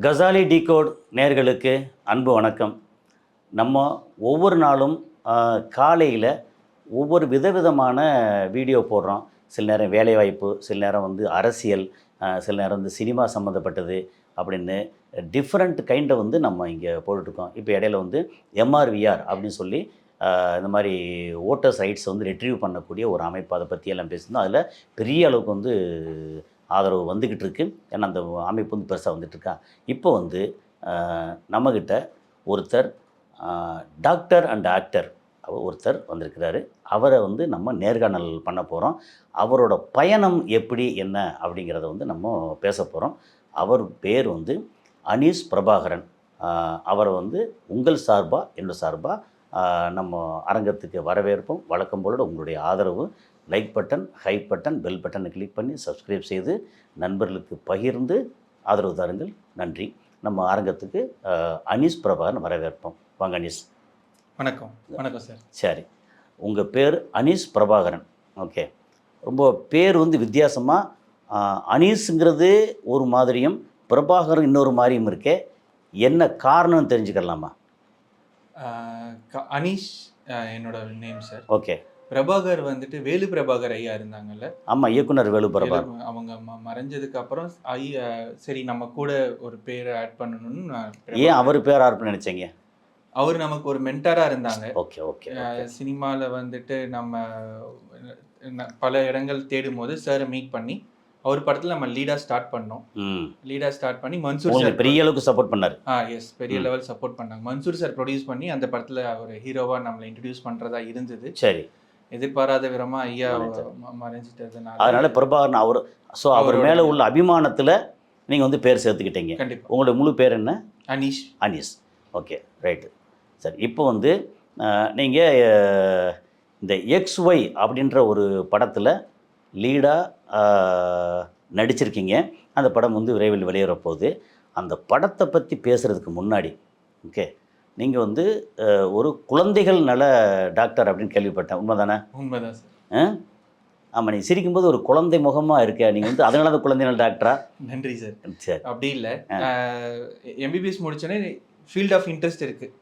Ghazali decode நேயர்களுக்கு அன்பு வணக்கம். நம்ம ஒவ்வொரு நாளும் காலையில் ஒவ்வொரு விதவிதமான வீடியோ போடுறோம். சில நேரம் வேலைவாய்ப்பு, சில நேரம் அரசியல், சில நேரம் சினிமா சம்மந்தப்பட்டது அப்படின்னு டிஃப்ரெண்ட் கைண்டை நம்ம இங்கே போட்டுட்ருக்கோம். இப்போ இடையில எம்ஆர்விஆர் அப்படின்னு சொல்லி இந்த மாதிரி ஓட்டர்ஸ் ரைட்ஸ் ரெட்ரீவ் பண்ணக்கூடிய ஒரு அமைப்பு, அதை பற்றி எல்லாம் பேசியிருந்தோம். அதில் பெரிய அளவுக்கு ஆதரவு வந்துக்கிட்டு இருக்கு. ஏன்னா அந்த அமைப்பு பெருசாக வந்துட்டுருக்கா. இப்போ நம்மக்கிட்ட ஒருத்தர் டாக்டர் அண்ட் ஆக்டர் ஒருத்தர் வந்திருக்கிறாரு. அவரை நம்ம நேர்காணல் பண்ண போகிறோம். அவரோட பயணம் எப்படி என்ன அப்படிங்கிறத நம்ம பேச போகிறோம். அவர் பேர் அனீஸ் பிரபாகரன். அவரை உங்கள் சார்பாக என்னோட சார்பாக நம்ம அரங்கத்துக்கு வரவேற்போம். வழக்கம் போல உங்களுடைய ஆதரவு, like button, hype button, bell பட்டனை கிளிக் பண்ணி சப்ஸ்கிரைப் செய்து நண்பர்களுக்கு பகிர்ந்து ஆதரவு தாருங்கள். நன்றி. நம்ம அரங்கத்துக்கு அனீஸ் பிரபாகரன் வரவேற்போம். வாங்க அனீஸ். வணக்கம். வணக்கம் சார். சரி, உங்கள் பேர் அனீஸ் பிரபாகரன். ஓகே, ரொம்ப பேர் வித்தியாசமாக, அனீஸுங்கிறது ஒரு மாதிரியும் பிரபாகரன் இன்னொரு மாதிரியும் இருக்கே. என்ன காரணம்னு தெரிஞ்சுக்கலாமா? அனீஷ் என்னோட name sir. Okay. Prabhakar Velu Prabhakar ஐயா இருந்தாங்கல்ல. ஆமாம், இயக்குனர் வேலு பிரபாகர். அவங்க மறைஞ்சதுக்கு அப்புறம் சரி நம்ம கூட ஒரு பேரை ஆட் பண்ணணும்னு. ஏன் அவர் பேர் ஆட் பண்ண நினைச்சீங்க? அவர் நமக்கு ஒரு மென்டாராக இருந்தாங்க. Okay okay. சினிமாவில் நம்ம பல இடங்கள் தேடும் போது சாரை மீட் பண்ணி அவர் படத்தில் நம்ம லீடாக ஸ்டார்ட் பண்ணி மன்சூர் சார் பெரிய அளவுக்கு சப்போர்ட் பண்ணார். எஸ், பெரிய லெவல் சப்போர்ட் பண்ணாங்க. மன்சூர் சார் ப்ரொடியூஸ் பண்ணி அந்த படத்தில் அவர் ஹீரோவாக நம்மளை இன்ட்ரடியூஸ் பண்ணுறதா இருந்தது. சரி. எதிர்பாராத விதமாக ஐயா மறைஞ்சிட்டதுனால அதனால பிரபாகரன் அவர் மேலே உள்ள அபிமானத்தில் நீங்கள் பேர் சேர்த்துக்கிட்டீங்க. கண்டிப்பாக. உங்களோட முழு பேர் என்ன? அனீஷ். அனீஸ். Okay, right. சரி, இப்போ நீங்கள் இந்த XY அப்படின்ற ஒரு படத்தில் லீடாக நடிச்சிருக்கீங்க. அந்த படம் விரைவில் வெளியேற போகுது. அந்த படத்தை பற்றி பேசுகிறதுக்கு முன்னாடி, ஓகே, நீங்கள் ஒரு குழந்தைகள் நல டாக்டர் அப்படின்னு கேள்விப்பட்டேன். உண்மைதானே? உண்மைதான் சார். ஆமாம், நீங்கள் சிரிக்கும்போது ஒரு குழந்தை முகமாக இருக்கே. நீங்கள் அதனால தான் குழந்தை நல டாக்டரா? நன்றி சார். சரி. அப்படி இல்லை, MBBS முடிச்சோன்னே ஃபீல்ட் ஆஃப் இன்ட்ரெஸ்ட் இருக்குது.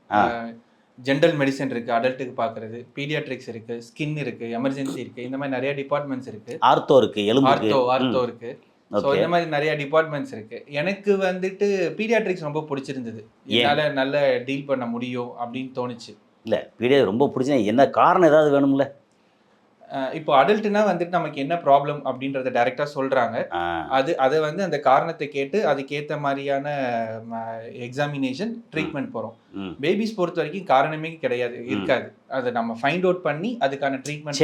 ஜென்ரல் மெடிசன் இருக்குது, அடல்ட்டுக்கு பார்க்குறது, பீடியாட்ரிக்ஸ் இருக்குது, ஸ்கின் இருக்குது, எமர்ஜென்சி இருக்குது, இந்த மாதிரி நிறைய டிபார்ட்மெண்ட்ஸ் இருக்குது. ஆர்த்தோ இருக்குது, எலும்பு ஆர்த்தோ இருக்குது. ஸோ இந்த மாதிரி நிறைய டிபார்ட்மெண்ட்ஸ் இருக்குது. எனக்கு பீடியாட்ரிக்ஸ் ரொம்ப பிடிச்சிருந்தது. என்னால் நல்ல டீல் பண்ண முடியும் அப்படின்னு தோணுச்சு. இல்லை, பீடியா ரொம்ப பிடிச்சா என்ன காரணம் ஏதாவது வேணும்ல? இப்போ அடல்ட்னா நமக்கு என்ன ப்ராப்ளம் அப்படின்றத டைரெக்டாக சொல்கிறாங்க. அதை அந்த காரணத்தை கேட்டு அதுக்கேற்ற மாதிரியான எக்ஸாமினேஷன், ட்ரீட்மெண்ட் போகிறோம். பேபிஸ் பொறுத்த வரைக்கும் காரணமே இருக்காது. அதை நம்ம ஃபைண்ட் அவுட் பண்ணி அதுக்கான ட்ரீட்மெண்ட்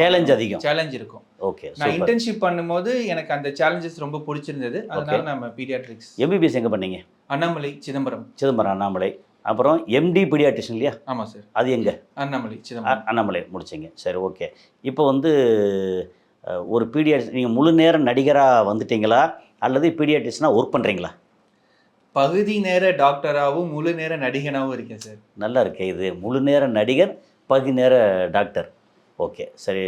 சேலஞ்ச் இருக்கும். ஓகே. நான் இன்டர்ன்ஷிப் பண்ணும்போது எனக்கு அந்த சேலஞ்சஸ் ரொம்ப பிடிச்சிருந்தது. அதனால நம்ம பீடியாட்ரிக்ஸ். MBBS எங்கே பண்ணீங்க? அண்ணாமலை, சிதம்பரம். அண்ணாமலை. அப்புறம் MD பீடியாட்ரிஷன் இல்லையா? ஆமாம் சார். அது எங்கே? அண்ணாமலை, சிதம்பரம். அண்ணாமலை முடிச்சிங்க. சரி, ஓகே. இப்போ ஒரு பீடியாட்ரிஷன் நீங்கள் முழு நேர நடிகராக வந்துட்டீங்களா அல்லது பீடியாட்ரிஷனாக ஒர்க் பண்ணுறீங்களா? பகுதி நேர டாக்டராகவும் முழு நேர நடிகனாகவும் இருக்கேன் சார். நல்லா இருக்கே இது. முழு நேர நடிகர், பகுதி நேர டாக்டர். ஓகே, சரி.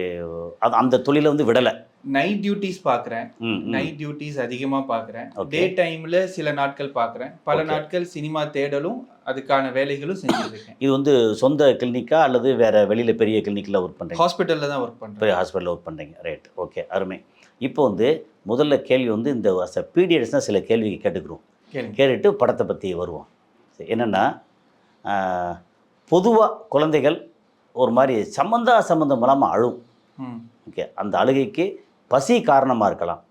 அந்த தொழிலை விடலை. நைட் டியூட்டிஸ் பார்க்குறேன். நைட் டியூட்டிஸ் அதிகமாக பார்க்குறேன். டே டைமில் சில நாட்கள் பார்க்குறேன். பல நாட்கள் சினிமா தேடலும் அதுக்கான வேலைகளும் செஞ்சுருக்கேன். இது சொந்த கிளினிக்கா அல்லது வேறு வெளியில் பெரிய கிளினிக்கில் ஒர்க் பண்ணுறீங்க? ஹாஸ்பிட்டலில் தான் ஒர்க் பண்ணுறேன். பெரிய ஹாஸ்பிட்டலில் ஒர்க் பண்ணுறீங்க. ரைட், ஓகே, அருமை. இப்போ முதல்ல கேள்வி இந்த பீடியாட்ரிக்ஸ்னால் சில கேள்வி கேட்டுக்கிறோம். கேட்டுட்டு படத்தை பற்றி வருவோம். என்னென்னா, பொதுவாக குழந்தைகள் ஒரு மாதிரி சம்மந்தம் இல்லாமல் அழும். ஓகே, அந்த அழுகைக்கு பசி காரணமாக இருக்கலாம்.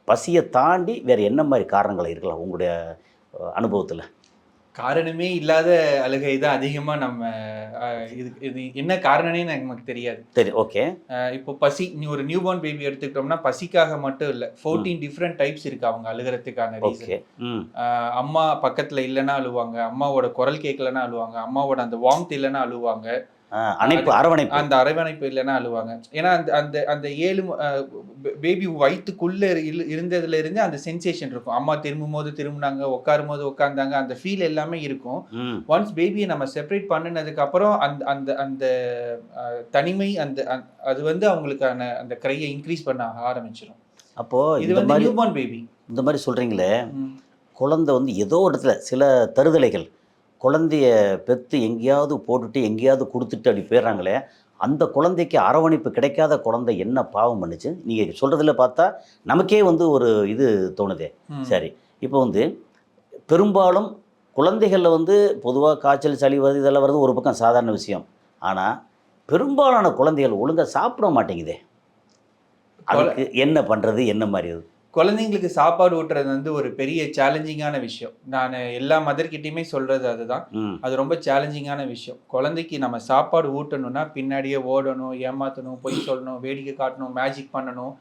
பசியை தாண்டி வேறு என்ன மாதிரி காரணங்கள் இருக்கலாம் உங்களுடைய அனுபவத்தில்? காரணமே இல்லாத அழுகை தான் அதிகமாக நம்ம இது என்ன காரணம்னே நமக்கு தெரியாது. சரி, ஓகே. இப்போ பசி, ஒரு நியூ பார்ன் பேபி எடுத்துக்கிட்டோம்னா பசிக்காக மட்டும் இல்லை, 14 டிஃப்ரெண்ட் டைப்ஸ் இருக்கு அவங்க அழுகிறதுக்கான ரீசன். அம்மா பக்கத்தில் இல்லைன்னா அழுவாங்க, அம்மாவோட குரல் கேட்கலன்னா அழுவாங்க, அம்மாவோட அந்த வார்ம்த் இல்லைன்னா அழுவாங்க, அரவணைப்பு, அந்த அரவணைப்பு இல்லைன்னா அழுவாங்க. ஏன்னா அந்த அந்த 7 பேபி வயிற்றுக்குள்ள இருந்ததுல இருந்து அந்த சென்சேஷன் இருக்கும். அம்மா திரும்பும் போது திரும்பினாங்க, உட்காரும் போது உட்கார்ந்தாங்க, அந்த ஃபீல் எல்லாமே இருக்கும். ஒன்ஸ் பேபியை நம்ம செப்பரேட் பண்ணினதுக்கு அப்புறம் அந்த அந்த அந்த தனிமை, அந்த அது அவங்களுக்கான அந்த கிரையை இன்க்ரீஸ் பண்ண ஆரம்பிச்சிடும். அப்போ இது நியூபார்ன் பேபி. இந்த மாதிரி சொல்றீங்களே, குழந்தை வந்து ஏதோ ஒரு இடத்துல சில தருதலைகள் குழந்தைய பெற்று எங்கேயாவது போட்டுட்டு எங்கேயாவது கொடுத்துட்டு அப்படி போயிடுறாங்களே, அந்த குழந்தைக்கு அரவணைப்பு கிடைக்காத குழந்தை என்ன பாவம் பண்ணுச்சு? நீங்கள் சொல்கிறதுல பார்த்தா நமக்கே வந்து ஒரு இது தோணுதே. சரி, இப்போ வந்து பெரும்பாலும் குழந்தைகளில் வந்து பொதுவாக காய்ச்சல், சளி வருது, இதெல்லாம் வருது ஒரு பக்கம் சாதாரண விஷயம். ஆனால் பெரும்பாலான குழந்தைகள் ஒழுங்காக சாப்பிட மாட்டேங்குதே. அதுக்கு என்ன பண்ணுறது, என்ன மாதிரி அது? குழந்தைங்களுக்கு சாப்பாடு ஊட்டுறது வந்து ஒரு பெரிய சேலஞ்சிங்கான விஷயம். நான் எல்லா மதர்கிட்டையுமே சொல்றது அதுதான். அது ரொம்ப சேலஞ்சிங்கான விஷயம். குழந்தைக்கு நம்ம சாப்பாடு ஊட்டணும்னா பின்னாடியே ஓடணும், ஏமாத்தணும், பொய் சொல்லணும், வேடிக்கை காட்டணும், மேஜிக் பண்ணணும்.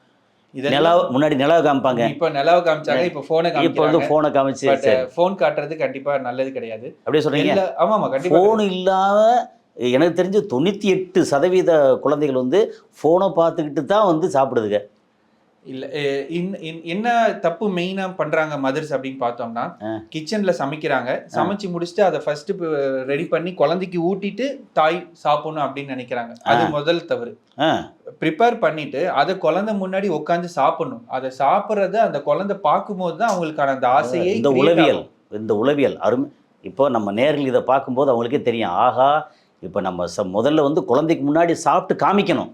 இதெல்லாம் முன்னாடி நிலவை காமிப்பாங்க, இப்போ நிலவ காமிச்சாங்க, இப்போ ஃபோனை இப்போ வந்து காமிக்கிறாங்க. ஃபோனை காமிச்சு. பட் ஃபோன் காட்டுறது கண்டிப்பா நல்லது கிடையாது. அப்படியே சொல்கிறீங்க? ஆமாமா, கண்டிப்பா. ஃபோன் இல்லாம எனக்கு தெரிஞ்சு 98% குழந்தைகள் வந்து ஃபோனை பார்த்துக்கிட்டு தான் வந்து சாப்பிடுதுங்க. இல்ல என்ன தப்பு மெயினா பண்றாங்க மதர்ஸ் அப்படின்னு பார்த்தோம்னா, கிச்சன்ல சமைக்கிறாங்க, சமைச்சு முடிச்சுட்டு அதை ஃபர்ஸ்ட் ரெடி பண்ணி குழந்தைக்கு ஊட்டிட்டு தாய் சாப்பிடணும் அப்படின்னு நினைக்கிறாங்க. அது முதல் தவறு. ப்ரிப்பேர் பண்ணிட்டு அதை குழந்தை முன்னாடி உட்காந்து சாப்பிடணும். அதை சாப்பிட்றத அந்த குழந்தை பார்க்கும்போது தான் அவங்களுக்கான அந்த ஆசையை. இந்த உளவியல் அருமை. இப்போ நம்ம நேரில் இதை பார்க்கும்போது அவங்களுக்கே தெரியும், ஆஹா இப்போ நம்ம முதல்ல வந்து குழந்தைக்கு முன்னாடி சாப்பிட்டு காமிக்கணும்.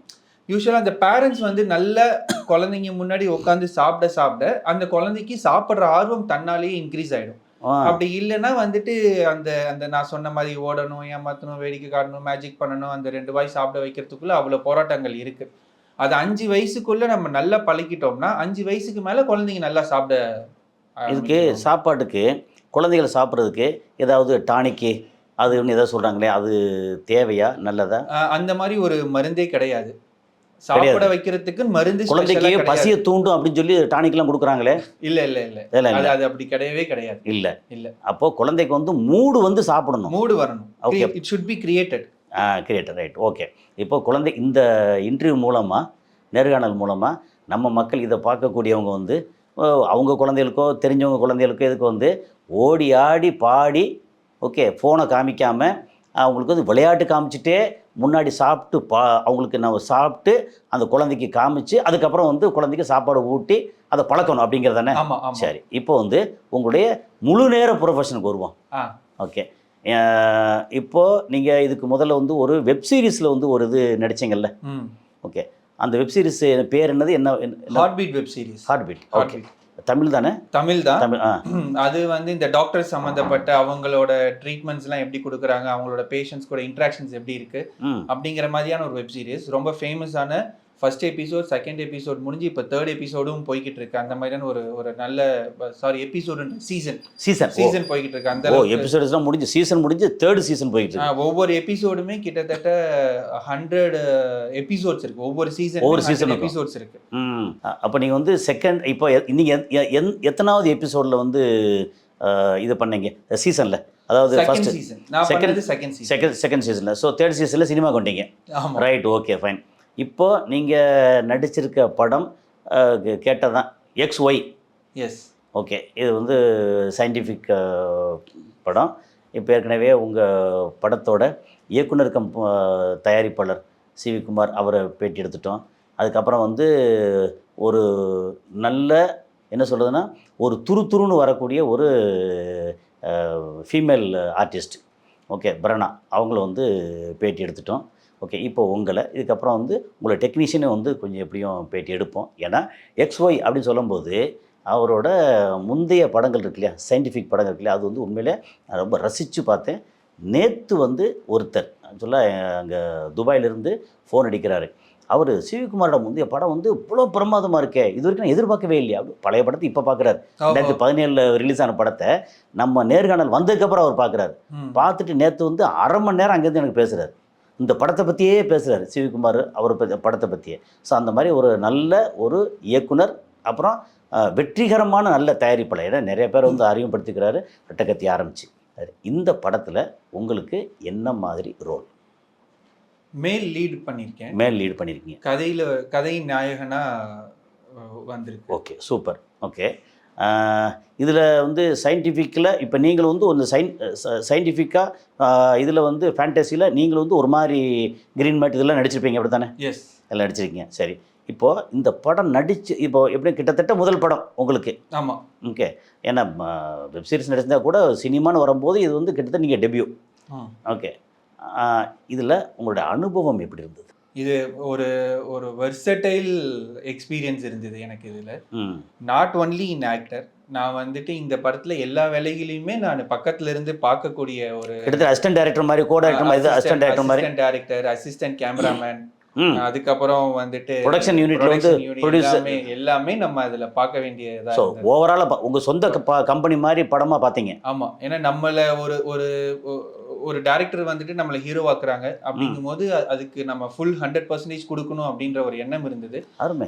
யூஸ்வலாக அந்த பேரண்ட்ஸ் வந்து நல்ல குழந்தைங்க முன்னாடி உட்காந்து சாப்பிட அந்த குழந்தைக்கு சாப்பிட்ற ஆர்வம் தன்னாலேயே இன்க்ரீஸ் ஆகிடும். அப்படி இல்லைன்னா வந்துட்டு அந்த அந்த நான் சொன்ன மாதிரி ஓடணும், ஏமாற்றணும், வேடிக்கை காட்டணும், மேஜிக் பண்ணணும், அந்த 2 வாய் சாப்பிட வைக்கிறதுக்குள்ள அவ்வளோ போராட்டங்கள் இருக்கு. அது 5 வயசுக்குள்ள நம்ம நல்லா பழக்கிட்டோம்னா 5 வயசுக்கு மேலே குழந்தைங்க நல்லா சாப்பிட. இதுக்கு சாப்பாட்டுக்கு குழந்தைகளை சாப்பிட்றதுக்கு ஏதாவது டானிக்கு அது ஏதாவது சொல்கிறாங்களே, அது தேவையா, நல்லதா? அந்த மாதிரி ஒரு மருந்தே கிடையாது. சாப்பிட வைக்கிறதுக்கு மருந்து. குழந்தைக்கு பசியை தூண்டும் அப்படின்னு சொல்லி டானிக்லாம் கொடுக்குறாங்களே. இல்ல அது அப்படி கிடையவே கிடையாது. இல்ல அப்போ குழந்தைக்கு வந்து மூடு வந்து சாப்பிடணும், மூடு வரணும். Okay, it should be created. Right, okay. இப்போ குழந்தை இந்த இன்டர்வியூ மூலமாக, நேர்காணல் மூலமாக நம்ம மக்கள் இதை பார்க்கக்கூடியவங்க வந்து அவங்க குழந்தைகளுக்கோ தெரிஞ்சவங்க குழந்தைகளுக்கோ இதுக்கு வந்து ஓடி ஆடி பாடி, ஓகே, ஃபோனை காமிக்காமல் அவங்களுக்கு வந்து விளையாட்டு காமிச்சிட்டே முன்னாடி சாப்பிட்டு அவங்களுக்கு நம்ம சாப்பிட்டு அந்த குழந்தைக்கு காமிச்சு அதுக்கப்புறம் வந்து குழந்தைக்கு சாப்பாடு ஊட்டி அதை பழக்கணும் அப்படிங்கிறது தானே? சரி, இப்போ வந்து உங்களுடைய முழு நேர ப்ரொஃபஷனுக்கு வருவோம். ஓகே, இப்போது நீங்கள் இதுக்கு முதல்ல வந்து ஒரு வெப்சீரிஸில் வந்து ஒரு இது நடிச்சிங்கல்ல? ஓகே, அந்த வெப்சீரிஸ் பேர் என்னது? Heartbeat web series. Heartbeat, okay. Tamil தானே? தமிழ் தான். அது வந்து இந்த டாக்டர் சம்மந்தப்பட்ட அவங்களோட ட்ரீட்மெண்ட்ஸ்லாம் எப்படி கொடுக்குறாங்க, அவங்களோட பேஷண்ட்ஸ் கூட இன்ட்ராக்ஷன்ஸ் எப்படி இருக்கு அப்படிங்கிற மாதிரியான ஒரு வெப் சீரிஸ். ரொம்ப ஃபேமஸான ஃபர்ஸ்ட் எபிசோட், செகண்ட் எபிசோட் முடிஞ்சு இப்போ தேர்ட் எபிசோடும் போய்கிட்டு இருக்கு. அந்த மாதிரியான ஒரு நல்ல எபிசோடு சீசன் போய்கிட்டு இருக்கு. அந்த எபிசோட்ஸ்லாம் முடிஞ்சு சீசன் முடிஞ்சு தேர்ட் சீசன் போயிட்டு இருக்கு. ஒவ்வொரு எபிசோடுமே கிட்டத்தட்ட 100 எபிசோட்ஸ் இருக்கு. ஒவ்வொரு சீசன் எபிசோட்ஸ் இருக்கு. அப்போ நீங்கள் வந்து செகண்ட் இப்போ நீங்கள் எத்தனாவது எபிசோடில் வந்து இது பண்ணீங்க சீசனில்? அதாவது ஃபர்ஸ்ட் சீசன் நான் பண்ணது செகண்ட் சீசனில். ஸோ தேர்ட் சீசனில் சினிமா கொண்டீங்க. Right, okay, fine. இப்போ நீங்கள் நடிச்சிருக்க படம் கேட்டதான் XY. S, okay. இது வந்து சயின்டிஃபிக் படம். இப்போ ஏற்கனவே உங்கள் படத்தோட இயக்குனர் தயாரிப்பாளர் சிவி குமார் அவரை பேட்டி எடுத்துட்டோம். அதுக்கப்புறம் வந்து ஒரு நல்ல என்ன சொல்கிறதுனா ஒரு துருன்னு வரக்கூடிய ஒரு ஃபீமேல் ஆர்டிஸ்ட், ஓகே, பரணா, அவங்கள வந்து பேட்டி எடுத்துட்டோம். ஓகே, இப்போ உங்களை இதுக்கப்புறம் வந்து உங்களை டெக்னீஷியனை வந்து கொஞ்சம் எப்படியும் பேட்டி எடுப்போம். ஏன்னா XY அப்படின்னு சொல்லும்போது அவரோட முந்தைய படங்கள் இருக்கு இல்லையா, சயின்டிஃபிக் படங்கள் இருக்கு இல்லையா, அது வந்து உண்மையிலே நான் ரொம்ப ரசித்து பார்த்தேன். நேற்று வந்து ஒருத்தர் ஆக்சுவலாக அங்கே துபாயிலிருந்து ஃபோன் அடிக்கிறாரு. அவர் சிவிகுமாரோட முந்தைய படம் வந்து இவ்வளோ பிரமாதமாக இருக்கே, இது வரைக்கும் நான் எதிர்பார்க்கவே இல்லையா. பழைய படத்தை இப்போ பார்க்குறாரு. 2017 ரிலீஸ் ஆன படத்தை நம்ம நேர்காணல் வந்ததுக்கப்புறம் அவர் பார்க்குறாரு. பார்த்துட்டு நேற்று வந்து அரை மணி நேரம் அங்கேருந்து எனக்கு பேசுகிறார். இந்த படத்தை பற்றியே பேசுகிறார் சிவிகுமார், அவர் படத்தை பற்றியே. ஸோ அந்த மாதிரி ஒரு நல்ல ஒரு இயக்குனர், அப்புறம் வெற்றிகரமான நல்ல தயாரிப்பாளர். ஏன்னா நிறைய பேர் வந்து அறிமுகப்படுத்திக்கிறாரு ரெட்டக்கத்தி ஆரம்பிச்சு. இந்த படத்தில் உங்களுக்கு என்ன மாதிரி ரோல்? மேல் லீட் பண்ணியிருக்கீங்க. கதையின் நாயகனாக வந்திருக்கு. Okay, super. ஓகே, இதில் வந்து சயின்டிஃபிக்கில் இப்போ நீங்கள் வந்து ஒரு சயின்டிஃபிக்காக இதில் வந்து ஃபேண்டசியில் நீங்கள் வந்து ஒரு மாதிரி கிரீன் மேட் இதெல்லாம் நடிச்சிருப்பீங்க, அப்படி தானே? எஸ், எல்லாம் நடிச்சிருக்கீங்க. சரி, இப்போது இந்த படம் நடித்து இப்போ எப்படி கிட்டத்தட்ட முதல் படம் உங்களுக்கு. ஆமாம். ஓகே. ஏன்னா வெப்சீரிஸ் நடிச்சிருந்தா கூட சினிமான்னு வரும்போது இது வந்து கிட்டத்தட்ட நீங்கள் டெபியூ. ஓகே. இதில் உங்களுடைய அனுபவம் எப்படி இருந்தது? இது ஒரு ஒரு வெர்சடைல் எக்ஸ்பீரியன்ஸ் இருந்தது எனக்கு இதில். நாட் ஒன்லி இன் ஆக்டர், நான் வந்துட்டு இந்த படத்தில் எல்லா வேலைகளையுமே நான் பக்கத்துல இருந்து பார்க்கக்கூடிய ஒரு கிட்டத்தட்ட அசிஸ்டன்ட் டைரக்டர் மாதிரி, கோ டைரக்டர் மாதிரி, அசிஸ்டன்ட் டைரக்டர் மாதிரி, டைரக்டர், அசிஸ்டன்ட் கேமராமேன், அதுக்கப்புறம் வந்துட்டு ப்ரொடக்ஷன் யூனிட்ல வந்து ப்ரொடியூசர் எல்லாமே நம்ம அதில் பார்க்க வேண்டியதா. ஸோ ஓவராலாக உங்கள் சொந்த கம்பெனி மாதிரி படமாக பார்த்தீங்க. ஆமாம். ஏன்னா நம்மளை ஒரு ஒரு ஒரு டேரக்டர் வந்துட்டு நம்மளை ஹீரோவாக்குறாங்க அப்படிங்கும்போது அதுக்கு நம்ம ஃபுல் 100% கொடுக்கணும் அப்படின்ற ஒரு எண்ணம் இருந்தது.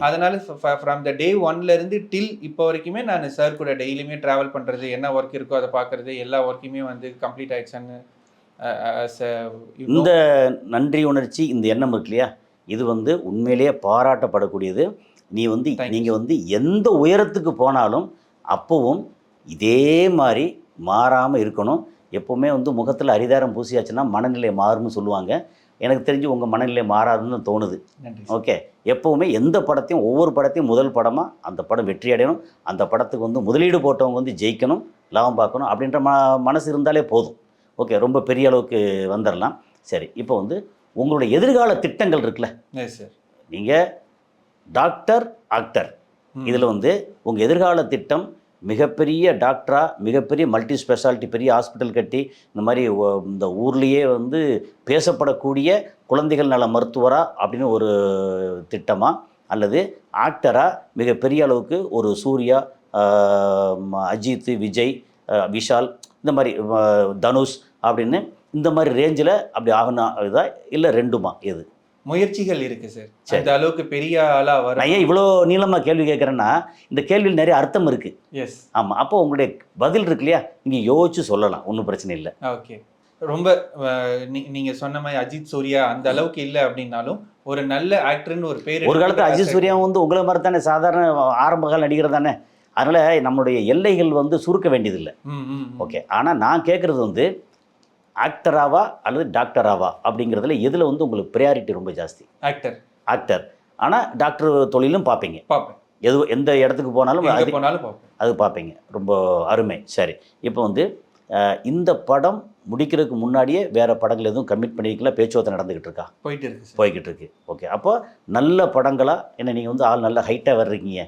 அதனால ஃப்ரம் த டே ஒன்ல இருந்து டில் இப்போ வரைக்குமே நான் சார் கூட டெய்லியுமே ட்ராவல் பண்ணுறது, என்ன ஒர்க் இருக்கோ அதை பார்க்குறது, எல்லா ஒர்க்குமே வந்து கம்ப்ளீட் ஆயிடுச்சான்னு இந்த நன்றி உணர்ச்சி, இந்த எண்ணம் இருக்கு இல்லையா, இது வந்து உண்மையிலேயே பாராட்டப்படக்கூடியது. நீங்கள் வந்து எந்த உயரத்துக்கு போனாலும் அப்போவும் இதே மாதிரி மாறாமல் இருக்கணும். எப்போவுமே வந்து முகத்தில் அரிதாரம் பூசியாச்சுன்னா மனநிலை மாறும்னு சொல்லுவாங்க. எனக்கு தெரிஞ்சு உங்கள் மனநிலை மாறாதுன்னு தோணுது. ஓகே. எப்போவுமே எந்த படத்தையும், ஒவ்வொரு படத்தையும் முதல் படமாக அந்த படம் வெற்றி அடையணும், அந்த படத்துக்கு வந்து முதலீடு போட்டவங்க வந்து ஜெயிக்கணும், லாபம் பார்க்கணும் அப்படின்ற மனசு இருந்தாலே போதும். ஓகே. ரொம்ப பெரிய அளவுக்கு வந்துடலாம். சரி, இப்போ வந்து உங்களுடைய எதிர்கால திட்டங்கள் இருக்குல்ல சார், நீங்கள் டாக்டர் ஆக்டர், இதில் வந்து உங்கள் எதிர்கால திட்டம் மிகப்பெரிய டாக்டராக, மிகப்பெரிய மல்டி ஸ்பெஷாலிட்டி பெரிய ஹாஸ்பிட்டல் கட்டி இந்த மாதிரி இந்த ஊர்லேயே வந்து பேசப்படக்கூடிய குழந்தைகள் நல மருத்துவராக அப்படின்னு ஒரு திட்டமா, அல்லது ஆக்டராக மிகப்பெரிய அளவுக்கு ஒரு சூர்யா, அஜித், விஜய், விஷால், இந்த மாதிரி தனுஷ் அப்படின்னு இந்த மாதிரி ரேஞ்சில் அப்படி ஆகணும் இதா, இல்லை ரெண்டுமா? எது? முயற்சிகள் இருக்குது சார். அந்த அளவுக்கு பெரிய ஆளாக வர. நான் ஏன் இவ்வளோ நீளமாக கேள்வி கேட்குறேன்னா, இந்த கேள்வியில் நிறைய அர்த்தம் இருக்குது. எஸ். ஆமாம். அப்போ உங்களுடைய பதில் இருக்கு இல்லையா, நீங்கள் யோசிச்சு சொல்லலாம், ஒன்றும் பிரச்சனை இல்லை. ஓகே. ரொம்ப நீங்கள் சொன்ன மாதிரி அஜித், சூர்யா அந்த அளவுக்கு இல்லை அப்படின்னாலும் ஒரு நல்ல ஆக்டர்னு ஒரு பேர். ஒரு காலத்தில் அஜித் சூர்யா வந்து உங்களை மாதிரி தானே, சாதாரண ஆரம்பகால நடிகர் தானே. அதனால் நம்மளுடைய எல்லைகள் வந்து சுருக்க வேண்டியதில்லை. ஓகே. ஆனால் நான் கேட்குறது வந்து ஆக்டராவா அல்லது டாக்டராவா அப்படிங்கிறதுல எதில் வந்து உங்களுக்கு ப்ரையாரிட்டி ரொம்ப ஜாஸ்தி? ஆக்டர். ஆனால் டாக்டர் தொழிலும் பார்ப்பீங்க? பார்ப்பேன். எந்த இடத்துக்கு போனாலும் அது பார்ப்பீங்க. ரொம்ப அருமை. சரி, இப்போ வந்து இந்த படம் முடிக்கிறதுக்கு முன்னாடியே வேறு படங்கள் எதுவும் கமிட் பண்ணிக்கலாம், பேச்சுவார்த்தை நடந்துக்கிட்டு இருக்கா? போய்கிட்டு இருக்கு. ஓகே. அப்போ நல்ல படங்களாக, என்ன நீங்கள் வந்து ஆள் நல்ல ஹைட்டாக வர்றீங்க,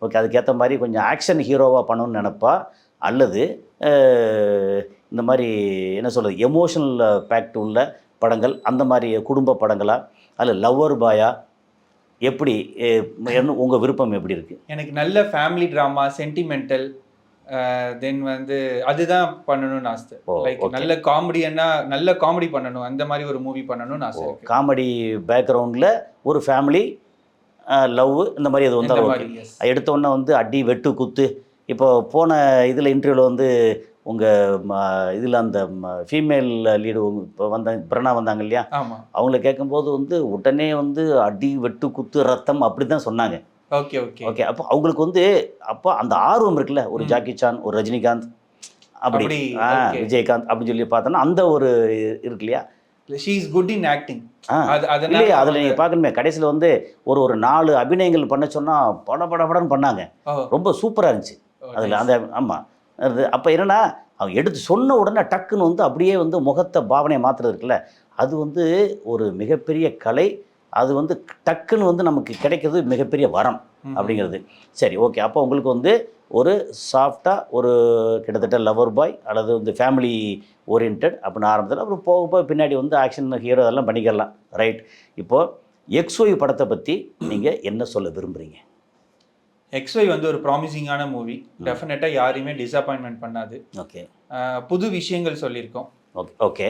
ஓகே, அதுக்கேற்ற மாதிரி கொஞ்சம் ஆக்ஷன் ஹீரோவாக பண்ணணும்னு நினப்பா, அல்லது இந்த மாதிரி என்ன சொல்கிறது, எமோஷனல் பேக்ட் உள்ள படங்கள், அந்த மாதிரி குடும்ப படங்களா, அல்ல லவ்வர் பாயா, எப்படி உங்கள் விருப்பம் எப்படி இருக்குது? எனக்கு நல்ல ஃபேமிலி ட்ராமா, சென்டிமெண்டல், தென் வந்து அதுதான் பண்ணணும்னு ஆசை. லைக் நல்ல காமெடின்னா நல்ல காமெடி பண்ணணும், அந்த மாதிரி ஒரு மூவி பண்ணணும்னு ஆசை. காமெடி பேக்ரவுண்டில் ஒரு ஃபேமிலி லவ், இந்த மாதிரி அது வந்து எடுத்த உடனே வந்து அடி வெட்டு குத்து. இப்போ போன இதில் இன்டர்வியூவில் வந்து உங்கள் இதில் அந்த ஃபீமேல் லீடு இப்போ பிரணா வந்தாங்க இல்லையா, அவங்கள கேட்கும்போது வந்து உடனே வந்து அடி வெட்டு குத்து ரத்தம் அப்படி தான் சொன்னாங்க. Okay okay okay. அப்போ அவங்களுக்கு வந்து அப்போ அந்த ஆர்வம் இருக்குல்ல, ஒரு ஜாக்கி சான், ஒரு ரஜினிகாந்த், அப்படி விஜயகாந்த் அப்படின்னு சொல்லி பார்த்தோன்னா அந்த ஒரு இருக்கு இல்லையா. she is good in acting. இல்லையா, அதில் நீங்கள் பார்க்கணுமே, கடைசியில் வந்து ஒரு 4 அபிநயங்கள் பண்ண சொன்னால் படன்னு பண்ணாங்க. ரொம்ப சூப்பராக இருந்துச்சு அதில் அந்த. ஆமாம். அது அப்போ என்னென்னா, அவங்க எடுத்து சொன்ன உடனே டக்குன்னு வந்து அப்படியே வந்து முகத்தை பாவனையை மாற்றுறது இருக்குல்ல, அது வந்து ஒரு மிகப்பெரிய கலை. அது வந்து டக்குன்னு வந்து நமக்கு கிடைக்கிறது மிகப்பெரிய வரம் அப்படிங்கிறது. சரி, ஓகே. அப்போ உங்களுக்கு வந்து ஒரு சாஃப்டாக ஒரு கிட்டத்தட்ட லவர் பாய் அல்லது வந்து ஃபேமிலி ஓரியன்ட் அப்படின்னு ஆரம்பத்தில், அப்புறம் போக போக பின்னாடி வந்து ஆக்ஷன் ஹீரோ அதெல்லாம் பண்ணிக்கலாம். ரைட். இப்போது XY படத்தை பற்றி நீங்கள் என்ன சொல்ல விரும்புகிறீங்க? XY வந்து ஒரு ப்ராமிசிங்கான மூவி. டெஃபினட்டாக யாரையுமே டிஸப்பாயின்மெண்ட் பண்ணாது. ஓகே. புது விஷயங்கள் சொல்லியிருக்கோம். ஓகே. ஓகே.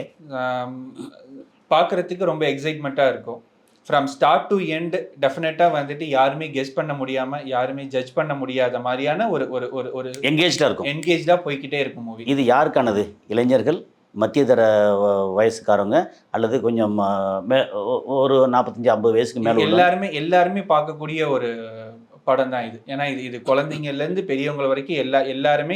பார்க்குறதுக்கு ரொம்ப எக்ஸைட்மெண்ட்டாக இருக்கும். ஃப்ரம் ஸ்டார்ட் டு எண்ட் டெஃபினட்டாக வந்துட்டு யாருமே கெஸ் பண்ண முடியாமல், யாருமே ஜட்ஜ் பண்ண முடியாத மாதிரியான ஒரு ஒரு ஒரு ஒரு என்கேஜாக போய்கிட்டே இருக்கும் மூவி. இது யாருக்கானது? இளைஞர்கள், மத்தியதர வயசுக்காரங்க, அல்லது கொஞ்சம் ஒரு 45-50 வயசுக்கு மேலே எல்லாருமே பார்க்கக்கூடிய ஒரு படம் தான் இது. ஏன்னா இது குழந்தைங்கள்லேருந்து பெரியவங்க வரைக்கும் எல்லாருமே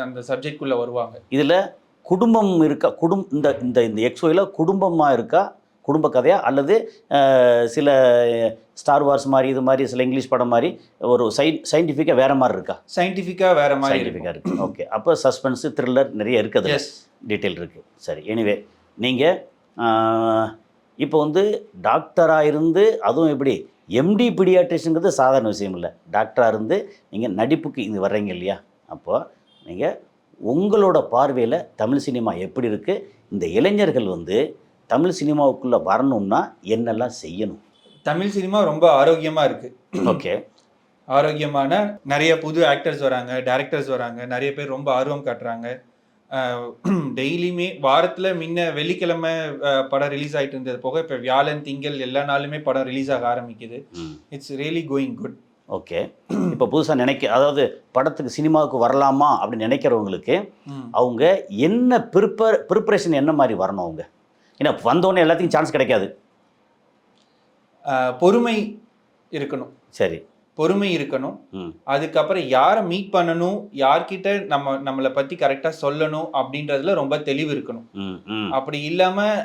அந்த சப்ஜெக்ட்குள்ளே வருவாங்க. இதில் குடும்பம் இருக்கா? இந்த XYல குடும்பமாக இருக்கா குடும்ப கதையா அல்லது சில ஸ்டார் வார்ஸ் மாதிரி இது மாதிரி சில இங்கிலீஷ் படம் மாதிரி ஒரு சயின்டிஃபிக்காக வேறு மாதிரி இருக்கா? சயின்டிஃபிக்காக வேறு மாதிரி சயின்டிஃபிக்காக இருக்குது. ஓகே, அப்போ சஸ்பென்ஸு த்ரில்லர் நிறைய இருக்குது, டீட்டெயில் இருக்குது. சரி, எனிவே நீங்கள் இப்போ வந்து டாக்டராக இருந்து, அதுவும் எப்படி எம்டி பீடியாட்ரிஷனுங்கிறது சாதாரண விஷயம் இல்லை. டாக்டராக இருந்து நீங்கள் நடிப்புக்கு இது வர்றீங்க இல்லையா? அப்போது நீங்கள் உங்களோட பார்வையில் தமிழ் சினிமா எப்படி இருக்குது, இந்த இளைஞர்கள் வந்து தமிழ் சினிமாவுக்குள்ளே வரணும்னா என்னெல்லாம் செய்யணும்? தமிழ் சினிமா ரொம்ப ஆரோக்கியமாக இருக்குது. ஓகே, ஆரோக்கியமான நிறைய புது ஆக்டர்ஸ் வராங்க, டைரக்டர்ஸ் வராங்க, நிறைய பேர் ரொம்ப ஆர்வம் காட்டுறாங்க. டெய்லியுமே வாரத்தில் முன்ன வெள்ளிக்கிழமை படம் ரிலீஸ் ஆகிட்டு இருந்தது போக இப்போ வியாழன் திங்கள் எல்லா நாளுமே படம் ரிலீஸ் ஆக ஆரம்பிக்குது. It's really going good. Okay, இப்போ புதுசாக அதாவது படத்துக்கு சினிமாவுக்கு வரலாமா அப்படின்னு நினைக்கிறவங்களுக்கு அவங்க என்ன ப்ரிப்பரேஷன் என்ன மாதிரி வரணும்? அவங்க ஏன்னா வந்தோடனே எல்லாத்தையும் சான்ஸ் கிடைக்காது. பொறுமை இருக்கணும். சரி, பொறுமை இருக்கணும். அதுக்கப்புறம் யாரை மீட் பண்ணணும், யார்கிட்ட நம்மளை பற்றி கரெக்டாக சொல்லணும் அப்படின்றதுல ரொம்ப தெளிவு இருக்கணும். அப்படி இல்லாமல்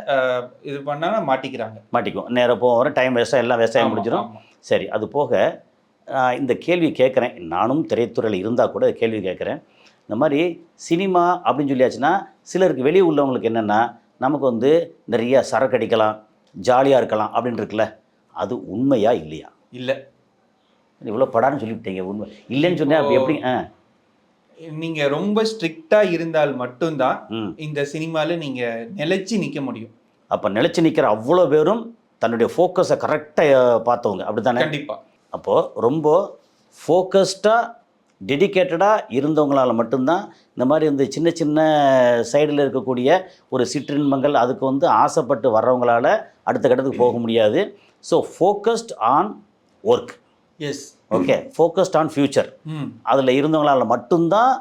இது பண்ணா மாட்டிக்கும். நேரம் போகிற டைம் வேஸ்ட்டாக எல்லாம் வேஸ்ட்டாக முடிஞ்சிடும். சரி, அது போக இந்த கேள்வி கேட்குறேன், நானும் திரைத்துறையில் இருந்தால் கூட கேள்வி கேட்குறேன். இந்த மாதிரி சினிமா அப்படின்னு சொல்லியாச்சுன்னா சிலருக்கு வெளியே உள்ளவங்களுக்கு என்னென்னா, நமக்கு வந்து நிறைய சரக்கு அடிக்கலாம், ஜாலியாக இருக்கலாம் அப்படின்னு இருக்குல்ல, அது உண்மையா இல்லையா? இல்லை, இவ்வளோ படான்னு சொல்லிவிட்டீங்க. உண்மை இல்லைன்னு சொன்னேன். அப்படி எப்படி? நீங்கள் ரொம்ப ஸ்ட்ரிக்டாக இருந்தால் மட்டும்தான் இந்த சினிமாவில் நீங்கள் நிலைச்சி நிற்க முடியும். அப்போ நிலைச்சி நிற்கிற அவ்வளோ பேரும் தன்னுடைய ஃபோக்கஸை கரெக்டாக பார்த்தவங்க, அப்படி தானே? கண்டிப்பாக. அப்போது ரொம்ப ஃபோக்கஸ்டாக டெடிக்கேட்டடாக இருந்தவங்களால் மட்டும்தான் இந்த மாதிரி வந்து சின்ன சின்ன சைடில் இருக்கக்கூடிய ஒரு சிற்றின்பங்கள் அதுக்கு வந்து ஆசைப்பட்டு வர்றவங்களால் அடுத்த கட்டத்துக்கு போக முடியாது. So focused on work. Yes, okay, focused on future. அதில் இருந்தவங்களால் மட்டும்தான்.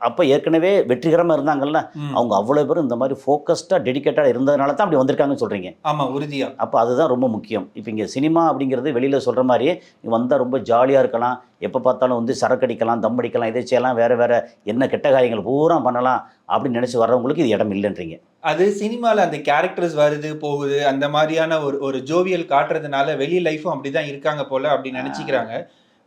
அப்போ ஏற்கனவே வெற்றிகரமாக இருந்தாங்கல்ல, அவங்க அவ்வளோ பேரும் இந்த மாதிரி ஃபோக்கஸ்டாக டெடிக்கேட்டாக இருந்ததுனால தான் அப்படி வந்திருக்காங்கன்னு சொல்கிறீங்க. ஆமாம், உறுதியாக. அப்போ அதுதான் ரொம்ப முக்கியம். இப்போ இங்கே சினிமா அப்படிங்கிறது வெளியில் சொல்கிற மாதிரி நீ வந்தால் ரொம்ப ஜாலியாக இருக்கலாம், எப்போ பார்த்தாலும் வந்து சரக்கு அடிக்கலாம், தம் அடிக்கலாம், இதை செய்யலாம், வேறு என்ன கெட்ட காரியங்கள் பூரா பண்ணலாம் அப்படின்னு நினச்சி வர்றவங்களுக்கு இது இடம் இல்லைன்றீங்க. அது சினிமாவில் அந்த கேரக்டர்ஸ் வருது போகுது, அந்த மாதிரியான ஒரு ஜோவியல் காட்டுறதுனால வெளி லைஃப்பும் அப்படி தான் இருக்காங்க போல் அப்படி நினச்சிக்கிறாங்க.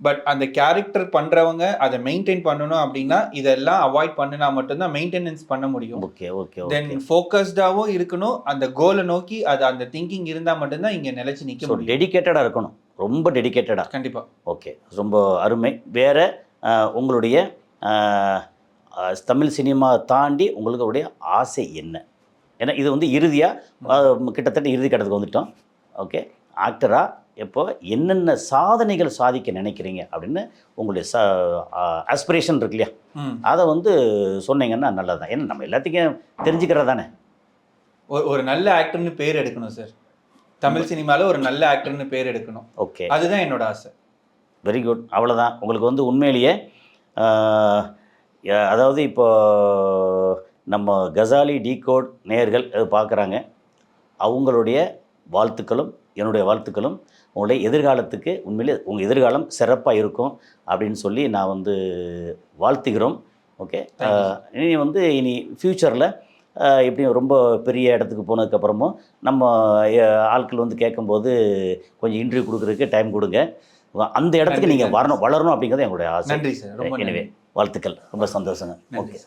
பட் அந்த கேரக்டர் பண்ணுறவங்க அதை மெயின்டைன் பண்ணணும் அப்படின்னா இதெல்லாம் அவாய்ட் பண்ணினா மட்டும்தான் மெயின்டெனன்ஸ் பண்ண முடியும். Okay okay. தென் ஃபோக்கஸ்டாகவும் இருக்கணும், அந்த கோலை நோக்கி அந்த திங்கிங் இருந்தால் மட்டும்தான் இங்கே நிலைச்சி நிற்க முடியும். டெடிக்கேட்டடாக இருக்கணும், ரொம்ப டெடிக்கேட்டடாக. கண்டிப்பாக. ஓகே, ரொம்ப அருமை. வேறு உங்களுடைய தமிழ் சினிமா தாண்டி உங்களுடைய ஆசை என்ன? ஏன்னா இது வந்து இறுதியாக கிட்டத்தட்ட இறுதி கட்டத்துக்கு வந்துட்டோம். ஓகே, ஆக்டராக எப்போ என்னென்ன சாதனைகள் சாதிக்க நினைக்கிறீங்க அப்படின்னு உங்களுடைய ஆஸ்பிரேஷன் இருக்கு இல்லையா, அதை வந்து சொன்னீங்கன்னா நல்லது தான். ஏன்னா நம்ம எல்லாத்துக்கும் தெரிஞ்சுக்கிறது தானே. ஒரு நல்ல ஆக்டர்னு பேர் எடுக்கணும் சார், தமிழ் சினிமாவில் ஒரு நல்ல ஆக்டர்னு பேர் எடுக்கணும். ஓகே, அதுதான் என்னோட ஆசை. Very good. அவ்வளோதான். உங்களுக்கு வந்து உண்மையிலேயே அதாவது இப்போ நம்ம கசாலி டீகோட் நேயர்கள் பார்க்குறாங்க, அவங்களுடைய வாழ்த்துக்களும் என்னுடைய வாழ்த்துக்களும். உங்களுடைய எதிர்காலத்துக்கு உண்மையிலே உங்கள் எதிர்காலம் சிறப்பாக இருக்கும் அப்படின்னு சொல்லி நான் வந்து வாழ்த்துகிறோம். ஓகே, இனி ஃப்யூச்சரில் எப்படியும் ரொம்ப பெரிய இடத்துக்கு போனதுக்கப்புறமும் நம்ம ஆட்கள் வந்து கேட்கும்போது கொஞ்சம் இன்டர்வியூ கொடுக்குறதுக்கு டைம் கொடுங்க. அந்த இடத்துக்கு நீங்கள் வளரணும் அப்படிங்கிறது எங்களுடைய ஆசை. நன்றி சார். எனவே வாழ்த்துக்கள், ரொம்ப சந்தோஷங்க. ஓகே.